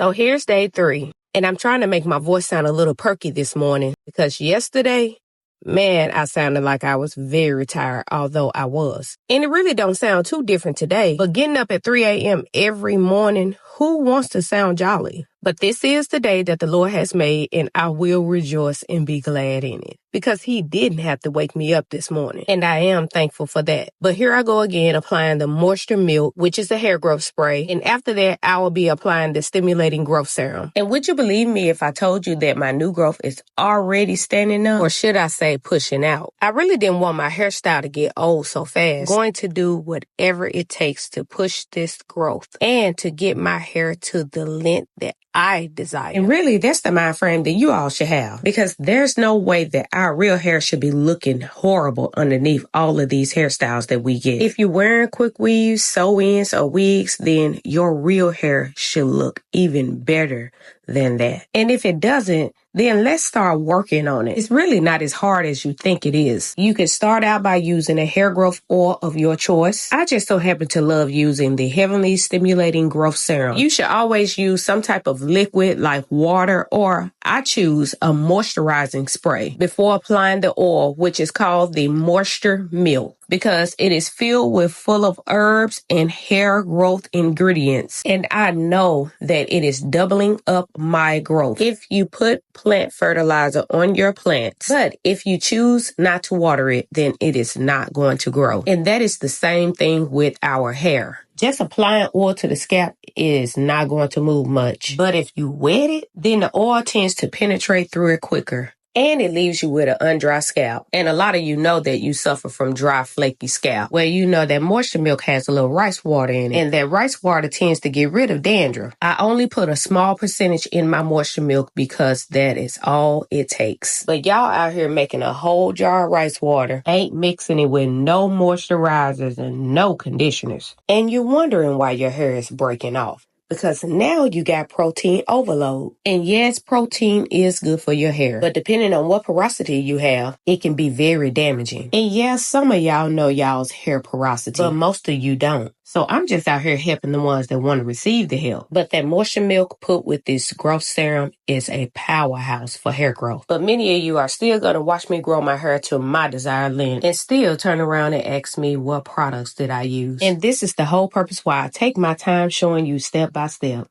So here's day 3, and I'm trying to make my voice sound a little perky this morning because yesterday, man, I sounded like I was very tired, although I was. And it really don't sound too different today, but getting up at 3 a.m. every morning, who wants to sound jolly? But this is the day that the Lord has made, and I will rejoice and be glad in it. Because he didn't have to wake me up this morning, and I am thankful for that. But here I go again applying the Moisture Milk, which is a hair growth spray, and after that, I will be applying the Stimulating Growth Serum. And would you believe me if I told you that my new growth is already standing up, or should I say pushing out? I really didn't want my hairstyle to get old so fast. I'm going to do whatever it takes to push this growth and to get my hair to the length that I desire. And really, that's the mind frame that you all should have, because there's no way that our real hair should be looking horrible underneath all of these hairstyles that we get. If you're wearing quick weaves, sew-ins, or wigs, then your real hair should look even better than that. And if it doesn't, then let's start working on it. It's really not as hard as you think it is. You can start out by using a hair growth oil of your choice. I just so happen to love using the Heavenly Stimulating Growth Serum. You should always use some type of liquid like water, or I choose a moisturizing spray before applying the oil, which is called the Moisture Milk, because it is filled full of herbs and hair growth ingredients. And I know that it is doubling up my growth if you put plant fertilizer on your plants. But if you choose not to water it, then it is not going to grow. And that is the same thing with our hair. Just applying oil to the scalp is not going to move much. But if you wet it, then the oil tends to penetrate through it quicker. And it leaves you with an undry scalp. And a lot of you know that you suffer from dry, flaky scalp. Well, you know that Moisture Milk has a little rice water in it. And that rice water tends to get rid of dandruff. I only put a small percentage in my Moisture Milk because that is all it takes. But y'all out here making a whole jar of rice water, ain't mixing it with no moisturizers and no conditioners. And you're wondering why your hair is breaking off. Because now you got protein overload. And yes, protein is good for your hair. But depending on what porosity you have, it can be very damaging. And yes, some of y'all know y'all's hair porosity, but most of you don't. So I'm just out here helping the ones that want to receive the help. But that Moisture Milk put with this growth serum is a powerhouse for hair growth. But many of you are still going to watch me grow my hair to my desired length and still turn around and ask me what products did I use. And this is the whole purpose why I take my time showing you step by step.